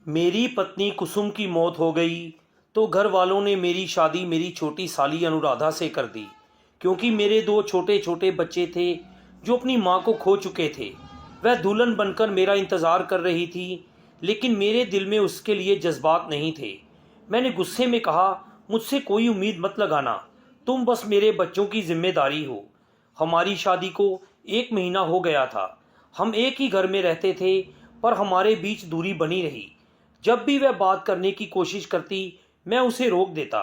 मेरी पत्नी कुसुम की मौत हो गई तो घर वालों ने मेरी शादी मेरी छोटी साली अनुराधा से कर दी, क्योंकि मेरे दो छोटे छोटे बच्चे थे जो अपनी माँ को खो चुके थे। वह दुल्हन बनकर मेरा इंतज़ार कर रही थी, लेकिन मेरे दिल में उसके लिए जज्बात नहीं थे। मैंने गुस्से में कहा, मुझसे कोई उम्मीद मत लगाना, तुम बस मेरे बच्चों की जिम्मेदारी हो। हमारी शादी को 1 महीना हो गया था। हम एक ही घर में रहते थे, पर हमारे बीच दूरी बनी रही। जब भी वह बात करने की कोशिश करती, मैं उसे रोक देता।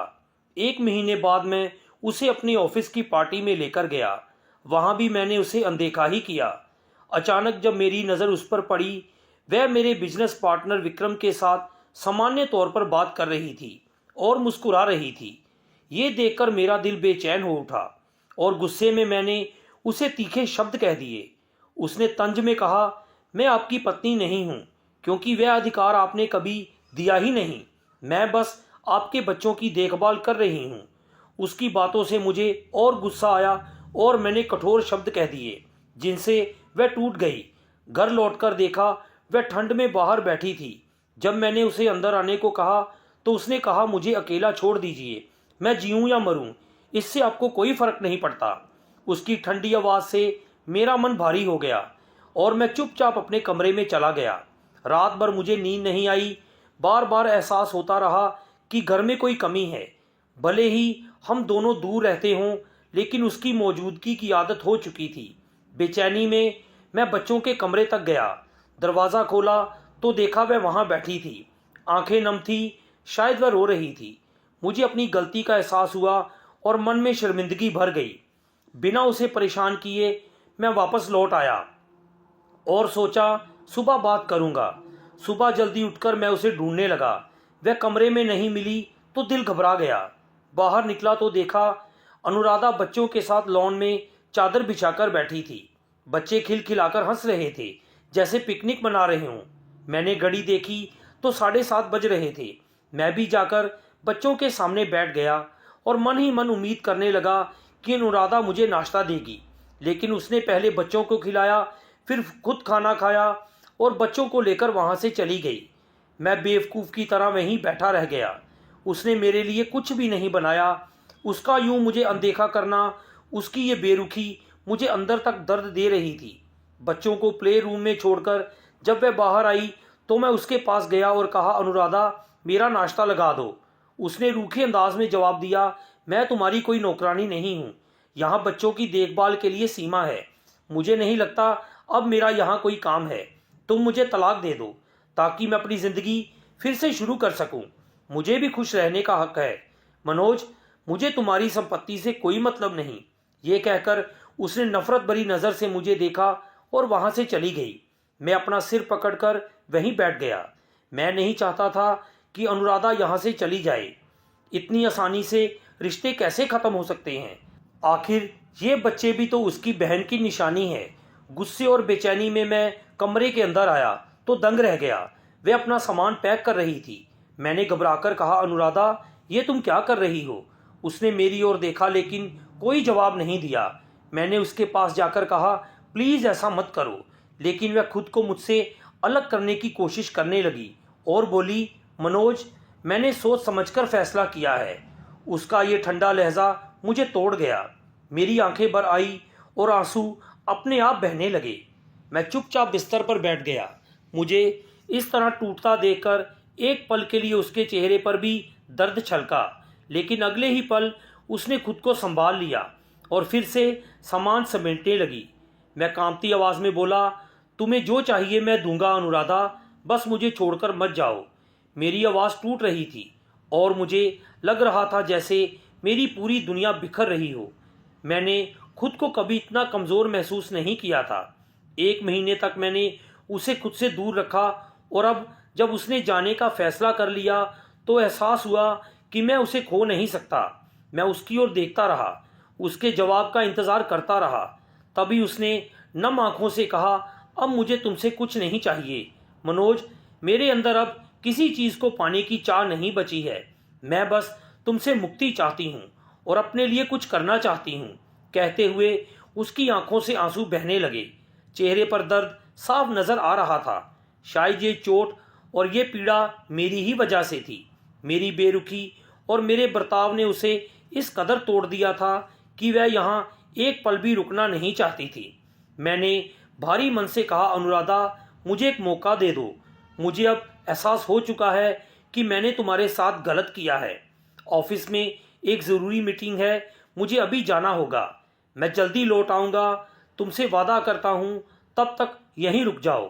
1 महीने बाद मैं उसे अपने ऑफिस की पार्टी में लेकर गया। वहाँ भी मैंने उसे अनदेखा ही किया। अचानक जब मेरी नज़र उस पर पड़ी, वह मेरे बिजनेस पार्टनर विक्रम के साथ सामान्य तौर पर बात कर रही थी और मुस्कुरा रही थी। ये देखकर मेरा दिल बेचैन हो उठा और गुस्से में मैंने उसे तीखे शब्द कह दिए। उसने तंज में कहा, मैं आपकी पत्नी नहीं हूँ, क्योंकि वह अधिकार आपने कभी दिया ही नहीं। मैं बस आपके बच्चों की देखभाल कर रही हूँ। उसकी बातों से मुझे और गुस्सा आया और मैंने कठोर शब्द कह दिए, जिनसे वह टूट गई। घर लौटकर देखा, वह ठंड में बाहर बैठी थी। जब मैंने उसे अंदर आने को कहा तो उसने कहा, मुझे अकेला छोड़ दीजिए, मैं जीऊँ या मरूँ, इससे आपको कोई फर्क नहीं पड़ता। उसकी ठंडी आवाज़ से मेरा मन भारी हो गया और मैं चुपचाप अपने कमरे में चला गया। रात भर मुझे नींद नहीं आई। बार बार एहसास होता रहा कि घर में कोई कमी है। भले ही हम दोनों दूर रहते हों, लेकिन उसकी मौजूदगी की आदत हो चुकी थी। बेचैनी में मैं बच्चों के कमरे तक गया। दरवाज़ा खोला तो देखा वह वहाँ बैठी थी। आंखें नम थी, शायद वह रो रही थी। मुझे अपनी गलती का एहसास हुआ और मन में शर्मिंदगी भर गई। बिना उसे परेशान किए मैं वापस लौट आया और सोचा सुबह बात करूंगा। सुबह जल्दी उठकर मैं उसे ढूंढने लगा। वह कमरे में नहीं मिली तो दिल घबरा गया। बाहर निकला तो देखा अनुराधा बच्चों के साथ लॉन में चादर बिछाकर बैठी थी। बच्चे खिलखिलाकर हंस रहे थे, जैसे पिकनिक मना रहे हों। मैंने घड़ी देखी तो 7:30 बज रहे थे। मैं भी जाकर बच्चों के सामने बैठ गया और मन ही मन उम्मीद करने लगा कि अनुराधा मुझे नाश्ता देगी। लेकिन उसने पहले बच्चों को खिलाया, फिर खुद खाना खाया और बच्चों को लेकर वहाँ से चली गई। मैं बेवकूफ़ की तरह वहीं बैठा रह गया। उसने मेरे लिए कुछ भी नहीं बनाया। उसका यूं मुझे अनदेखा करना, उसकी ये बेरुखी मुझे अंदर तक दर्द दे रही थी। बच्चों को प्ले रूम में छोड़कर जब वह बाहर आई तो मैं उसके पास गया और कहा, अनुराधा, मेरा नाश्ता लगा दो। उसने रूखे अंदाज में जवाब दिया, मैं तुम्हारी कोई नौकरानी नहीं हूँ। यहाँ बच्चों की देखभाल के लिए सीमा है। मुझे नहीं लगता अब मेरा यहाँ कोई काम है। तुम मुझे तलाक दे दो ताकि मैं अपनी ज़िंदगी फिर से शुरू कर सकूं। मुझे भी खुश रहने का हक है। मनोज, मुझे तुम्हारी संपत्ति से कोई मतलब नहीं। ये कहकर उसने नफरत भरी नज़र से मुझे देखा और वहाँ से चली गई। मैं अपना सिर पकड़कर वहीं बैठ गया। मैं नहीं चाहता था कि अनुराधा यहाँ से चली जाए। इतनी आसानी से रिश्ते कैसे ख़त्म हो सकते हैं? आखिर ये बच्चे भी तो उसकी बहन की निशानी है। गुस्से और बेचैनी में मैं कमरे के अंदर आया तो दंग रह गया। वह अपना सामान पैक कर रही थी। मैंने घबराकर कहा, अनुराधा, ये तुम क्या कर रही हो? उसने मेरी ओर देखा लेकिन कोई जवाब नहीं दिया। मैंने उसके पास जाकर कहा, प्लीज़ ऐसा मत करो। लेकिन वह खुद को मुझसे अलग करने की कोशिश करने लगी और बोली, मनोज, मैंने सोच समझकर फैसला किया है। उसका ये ठंडा लहजा मुझे तोड़ गया। मेरी आंखें भर आई और आंसू अपने आप बहने लगे। मैं चुपचाप बिस्तर पर बैठ गया। मुझे इस तरह टूटता देखकर एक पल के लिए उसके चेहरे पर भी दर्द छलका, लेकिन अगले ही पल उसने खुद को संभाल लिया और फिर से सामान समेटने लगी। मैं कांपती आवाज़ में बोला, तुम्हें जो चाहिए मैं दूंगा अनुराधा, बस मुझे छोड़कर मत जाओ। मेरी आवाज़ टूट रही थी और मुझे लग रहा था जैसे मेरी पूरी दुनिया बिखर रही हो। मैंने खुद को कभी इतना कमज़ोर महसूस नहीं किया था। 1 महीने तक मैंने उसे खुद से दूर रखा और अब जब उसने जाने का फैसला कर लिया तो एहसास हुआ कि मैं उसे खो नहीं सकता। मैं उसकी ओर देखता रहा, उसके जवाब का इंतज़ार करता रहा। तभी उसने नम आंखों से कहा, अब मुझे तुमसे कुछ नहीं चाहिए मनोज। मेरे अंदर अब किसी चीज़ को पाने की चाह नहीं बची है। मैं बस तुमसे मुक्ति चाहती हूँ और अपने लिए कुछ करना चाहती हूँ। कहते हुए उसकी आंखों से आंसू बहने लगे। चेहरे पर दर्द साफ नजर आ रहा था। शायद ये चोट और ये पीड़ा मेरी ही वजह से थी। मेरी बेरुखी और मेरे बर्ताव ने उसे इस कदर तोड़ दिया था कि वह यहाँ एक पल भी रुकना नहीं चाहती थी। मैंने भारी मन से कहा, अनुराधा, मुझे एक मौका दे दो। मुझे अब एहसास हो चुका है कि मैंने तुम्हारे साथ गलत किया है। ऑफिस में एक ज़रूरी मीटिंग है, मुझे अभी जाना होगा। मैं जल्दी लौट आऊँगा, तुमसे वादा करता हूँ, तब तक यहीं रुक जाओ।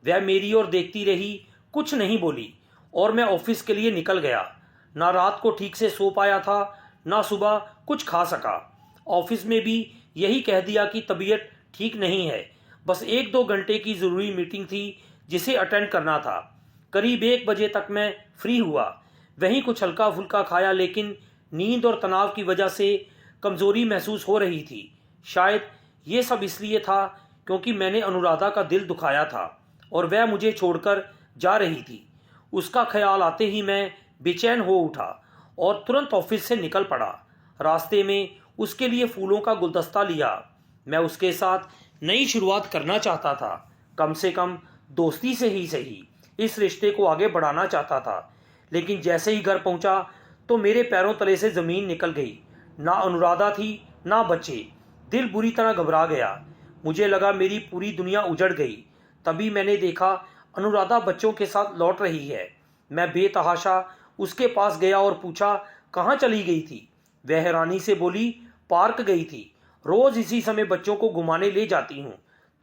वह मेरी ओर देखती रही, कुछ नहीं बोली और मैं ऑफिस के लिए निकल गया। ना रात को ठीक से सो पाया था, ना सुबह कुछ खा सका। ऑफिस में भी यही कह दिया कि तबीयत ठीक नहीं है, बस 1-2 घंटे की ज़रूरी मीटिंग थी जिसे अटेंड करना था। करीब 1 बजे तक मैं फ्री हुआ। वहीं कुछ हल्का फुल्का खाया, लेकिन नींद और तनाव की वजह से कमज़ोरी महसूस हो रही थी। शायद ये सब इसलिए था क्योंकि मैंने अनुराधा का दिल दुखाया था और वह मुझे छोड़कर जा रही थी। उसका ख्याल आते ही मैं बेचैन हो उठा और तुरंत ऑफिस से निकल पड़ा। रास्ते में उसके लिए फूलों का गुलदस्ता लिया। मैं उसके साथ नई शुरुआत करना चाहता था, कम से कम दोस्ती से ही सही इस रिश्ते को आगे बढ़ाना चाहता था। लेकिन जैसे ही घर पहुंचा तो मेरे पैरों तले से ज़मीन निकल गई। ना अनुराधा थी, ना बच्चे। दिल बुरी तरह घबरा गया। मुझे लगा मेरी पूरी दुनिया उजड़ गई। तभी मैंने देखा अनुराधा बच्चों के साथ लौट रही है। मैं बेतहाशा उसके पास गया और पूछा, कहाँ चली गई थी? वह हैरानी से बोली, पार्क गई थी। रोज़ इसी समय बच्चों को घुमाने ले जाती हूँ।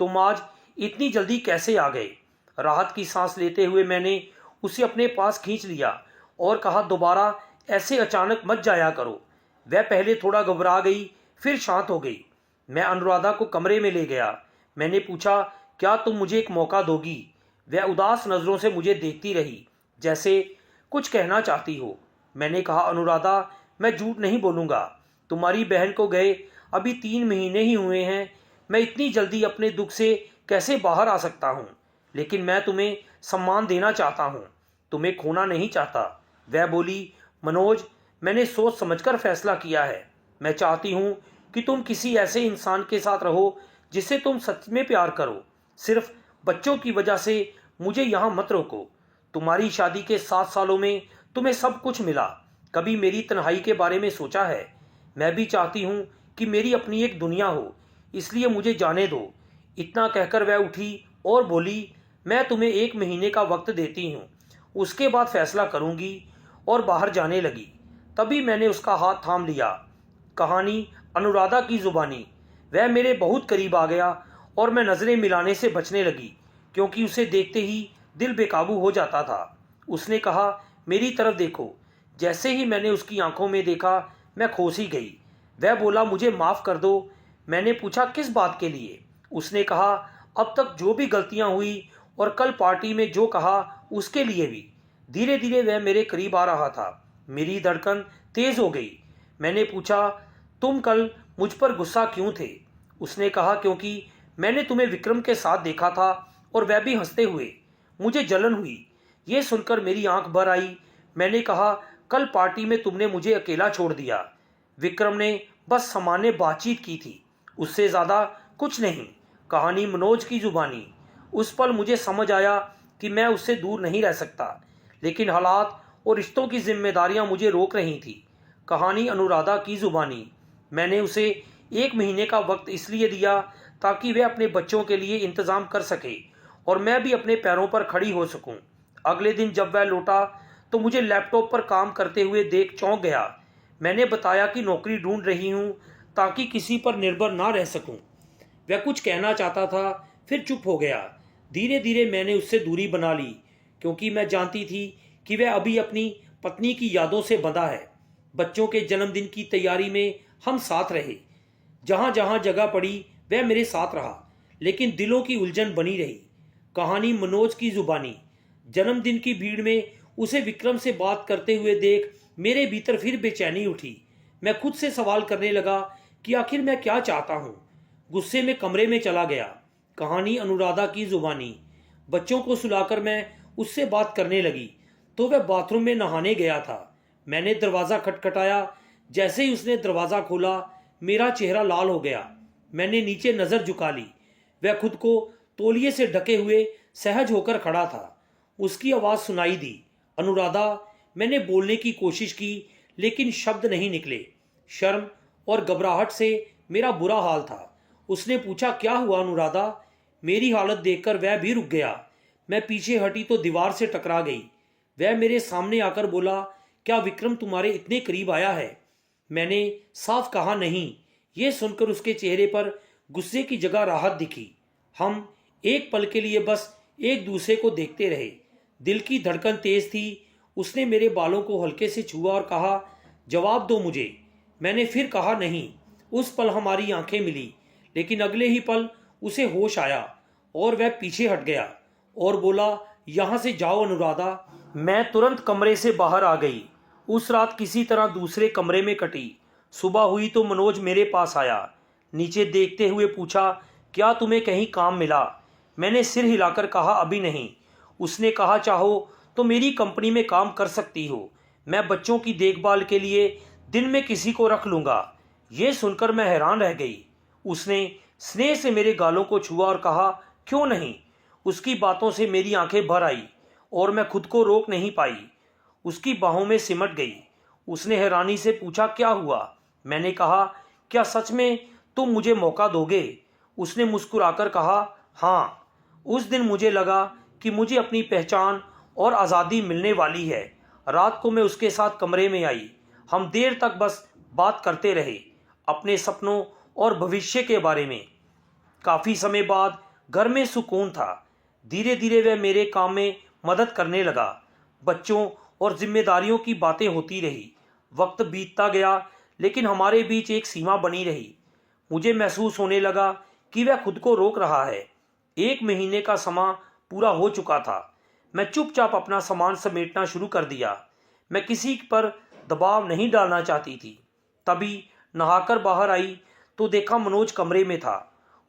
तुम आज इतनी जल्दी कैसे आ गए? राहत की सांस लेते हुए मैंने उसे अपने पास खींच लिया और कहा, दोबारा ऐसे अचानक मत जाया करो। वह पहले थोड़ा घबरा गई, फिर शांत हो गई। मैं अनुराधा को कमरे में ले गया। मैंने पूछा, क्या तुम मुझे एक मौका दोगी? वह उदास नज़रों से मुझे देखती रही, जैसे कुछ कहना चाहती हो। मैंने कहा, अनुराधा, मैं झूठ नहीं बोलूँगा। तुम्हारी बहन को गए अभी 3 महीने ही हुए हैं। मैं इतनी जल्दी अपने दुख से कैसे बाहर आ सकता हूँ? लेकिन मैं तुम्हें सम्मान देना चाहता हूँ, तुम्हें खोना नहीं चाहता। वह बोली, मनोज, मैंने सोच समझकर फैसला किया है। मैं चाहती हूँ कि तुम किसी ऐसे इंसान के साथ रहो जिससे तुम सच में प्यार करो। सिर्फ बच्चों की वजह से मुझे यहाँ मत रोको। तुम्हारी शादी के 7 सालों में तुम्हें सब कुछ मिला। कभी मेरी तन्हाई के बारे में सोचा है? मैं भी चाहती हूँ कि मेरी अपनी एक दुनिया हो, इसलिए मुझे जाने दो। इतना कहकर वह उठी और बोली, मैं तुम्हें 1 महीने का वक्त देती हूँ, उसके बाद फैसला करूँगी। और बाहर जाने लगी। तभी मैंने उसका हाथ थाम लिया। कहानी अनुराधा की ज़ुबानी। वह मेरे बहुत करीब आ गया और मैं नज़रें मिलाने से बचने लगी, क्योंकि उसे देखते ही दिल बेकाबू हो जाता था। उसने कहा, मेरी तरफ देखो। जैसे ही मैंने उसकी आंखों में देखा, मैं खो सी गई। वह बोला, मुझे माफ़ कर दो। मैंने पूछा, किस बात के लिए? उसने कहा, अब तक जो भी गलतियां हुई और कल पार्टी में जो कहा, उसके लिए भी। धीरे धीरे वह मेरे करीब आ रहा था। मेरी धड़कन तेज़ हो गई। मैंने पूछा, तुम कल मुझ पर गुस्सा क्यों थे? उसने कहा, क्योंकि मैंने तुम्हें विक्रम के साथ देखा था और वह भी हंसते हुए। मुझे जलन हुई। ये सुनकर मेरी आंख भर आई। मैंने कहा, कल पार्टी में तुमने मुझे अकेला छोड़ दिया। विक्रम ने बस सामान्य बातचीत की थी, उससे ज़्यादा कुछ नहीं। कहानी मनोज की ज़ुबानी। उस पल मुझे समझ आया कि मैं उससे दूर नहीं रह सकता, लेकिन हालात और रिश्तों की जिम्मेदारियां मुझे रोक रही थी। कहानी अनुराधा की ज़ुबानी। मैंने उसे 1 महीने का वक्त इसलिए दिया ताकि वह अपने बच्चों के लिए इंतज़ाम कर सके और मैं भी अपने पैरों पर खड़ी हो सकूं। अगले दिन जब वह लौटा तो मुझे लैपटॉप पर काम करते हुए देख चौंक गया। मैंने बताया कि नौकरी ढूंढ रही हूं ताकि किसी पर निर्भर ना रह सकूं। वह कुछ कहना चाहता था, फिर चुप हो गया। धीरे धीरे मैंने उससे दूरी बना ली, क्योंकि मैं जानती थी कि वह अभी अपनी पत्नी की यादों से बंधा है। बच्चों के जन्मदिन की तैयारी में हम साथ रहे। जहाँ जहाँ जगह पड़ी वह मेरे साथ रहा, लेकिन दिलों की उलझन बनी रही। कहानी मनोज की ज़ुबानी। जन्मदिन की भीड़ में उसे विक्रम से बात करते हुए देख मेरे भीतर फिर बेचैनी उठी। मैं खुद से सवाल करने लगा कि आखिर मैं क्या चाहता हूँ। गुस्से में कमरे में चला गया। कहानी अनुराधा की ज़ुबानी। बच्चों को सुलाकर मैं उससे बात करने लगी तो वह बाथरूम में नहाने गया था। मैंने दरवाज़ा खटखटाया। जैसे ही उसने दरवाज़ा खोला, मेरा चेहरा लाल हो गया। मैंने नीचे नज़र झुका ली। वह खुद को तौलिए से ढके हुए सहज होकर खड़ा था। उसकी आवाज़ सुनाई दी, अनुराधा। मैंने बोलने की कोशिश की लेकिन शब्द नहीं निकले। शर्म और घबराहट से मेरा बुरा हाल था। उसने पूछा, क्या हुआ अनुराधा? मेरी हालत देखकर वह भी रुक गया। मैं पीछे हटी तो दीवार से टकरा गई। वह मेरे सामने आकर बोला, क्या विक्रम तुम्हारे इतने करीब आया है? मैंने साफ कहा, नहीं। यह सुनकर उसके चेहरे पर गुस्से की जगह राहत दिखी। हम एक पल के लिए बस एक दूसरे को देखते रहे। दिल की धड़कन तेज थी। उसने मेरे बालों को हल्के से छुआ और कहा, जवाब दो मुझे। मैंने फिर कहा, नहीं। उस पल हमारी आंखें मिली, लेकिन अगले ही पल उसे होश आया और वह पीछे हट गया और बोला, यहाँ से जाओ अनुराधा। मैं तुरंत कमरे से बाहर आ गई। उस रात किसी तरह दूसरे कमरे में कटी। सुबह हुई तो मनोज मेरे पास आया। नीचे देखते हुए पूछा, क्या तुम्हें कहीं काम मिला? मैंने सिर हिलाकर कहा, अभी नहीं। उसने कहा, चाहो तो मेरी कंपनी में काम कर सकती हो। मैं बच्चों की देखभाल के लिए दिन में किसी को रख लूँगा। ये सुनकर मैं हैरान रह गई। उसने स्नेह से मेरे गालों को छुआ और कहा, क्यों नहीं? उसकी बातों से मेरी आंखें भर आई और मैं खुद को रोक नहीं पाई। उसकी बाहों में सिमट गई। उसने हैरानी से पूछा, क्या हुआ? मैंने कहा, क्या सच में तुम मुझे मौका दोगे? उसने मुस्कुराकर कहा, हाँ। उस दिन मुझे लगा कि मुझे अपनी पहचान और आज़ादी मिलने वाली है। रात को मैं उसके साथ कमरे में आई। हम देर तक बस बात करते रहे, अपने सपनों और भविष्य के बारे में। काफ़ी समय बाद घर में सुकून था। धीरे धीरे वह मेरे काम में मदद करने लगा। बच्चों और जिम्मेदारियों की बातें होती रही। वक्त बीतता गया, लेकिन हमारे बीच एक सीमा बनी रही। मुझे महसूस होने लगा कि वह खुद को रोक रहा है। 1 महीने का समय पूरा हो चुका था। मैं चुपचाप अपना सामान समेटना शुरू कर दिया। मैं किसी पर दबाव नहीं डालना चाहती थी। तभी नहाकर बाहर आई तो देखा मनोज कमरे में था।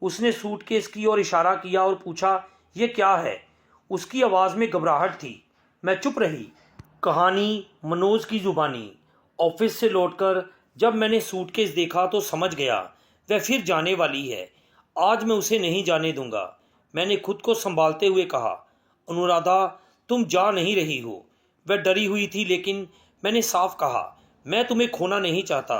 उसने सूटकेस की ओर इशारा किया और पूछा, ये क्या है? उसकी आवाज़ में घबराहट थी। मैं चुप रही। कहानी मनोज की जुबानी। ऑफिस से लौटकर जब मैंने सूटकेस देखा तो समझ गया वह फिर जाने वाली है। आज मैं उसे नहीं जाने दूंगा। मैंने खुद को संभालते हुए कहा, अनुराधा, तुम जा नहीं रही हो। वह डरी हुई थी, लेकिन मैंने साफ कहा, मैं तुम्हें खोना नहीं चाहता।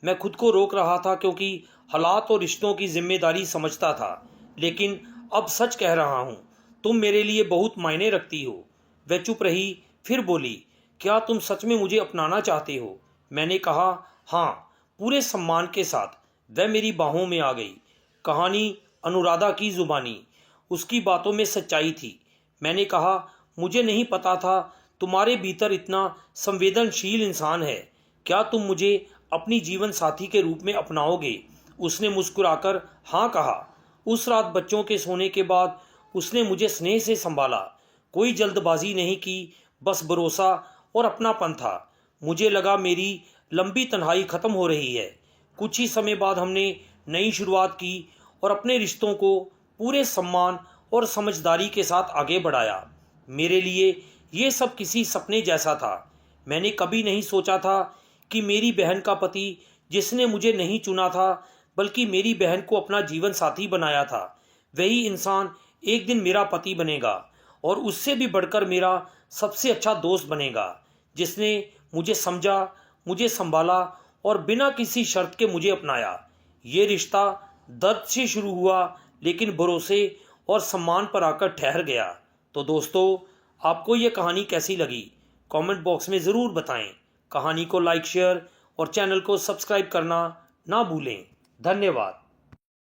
मैं खुद को रोक रहा था क्योंकि हालात और रिश्तों की जिम्मेदारी समझता था, लेकिन अब सच कह रहा हूँ, तुम मेरे लिए बहुत मायने रखती हो। वह चुप रही, फिर बोली, क्या तुम सच में मुझे अपनाना चाहते हो? मैंने कहा, हाँ, पूरे सम्मान के साथ। वह मेरी बाहों में आ गई। कहानी अनुराधा की जुबानी। उसकी बातों में सच्चाई थी। मैंने कहा, मुझे नहीं पता था तुम्हारे भीतर इतना संवेदनशील इंसान है। क्या तुम मुझे अपनी जीवन साथी के रूप में अपनाओगे? उसने मुस्कुराकर हाँ कहा। उस रात बच्चों के सोने के बाद उसने मुझे स्नेह से संभाला। कोई जल्दबाजी नहीं की, बस भरोसा और अपनापन था। मुझे लगा मेरी लंबी तन्हाई खत्म हो रही है। कुछ ही समय बाद हमने नई शुरुआत की और अपने रिश्तों को पूरे सम्मान और समझदारी के साथ आगे बढ़ाया। मेरे लिए ये सब किसी सपने जैसा था। मैंने कभी नहीं सोचा था कि मेरी बहन का पति, जिसने मुझे नहीं चुना था बल्कि मेरी बहन को अपना जीवन साथी बनाया था, वही इंसान एक दिन मेरा पति बनेगा और उससे भी बढ़कर मेरा सबसे अच्छा दोस्त बनेगा, जिसने मुझे समझा, मुझे संभाला और बिना किसी शर्त के मुझे अपनाया। ये रिश्ता दर्द से शुरू हुआ, लेकिन भरोसे और सम्मान पर आकर ठहर गया। तो दोस्तों, आपको ये कहानी कैसी लगी? कमेंट बॉक्स में ज़रूर बताएं। कहानी को लाइक, शेयर और चैनल को सब्सक्राइब करना ना भूलें। धन्यवाद।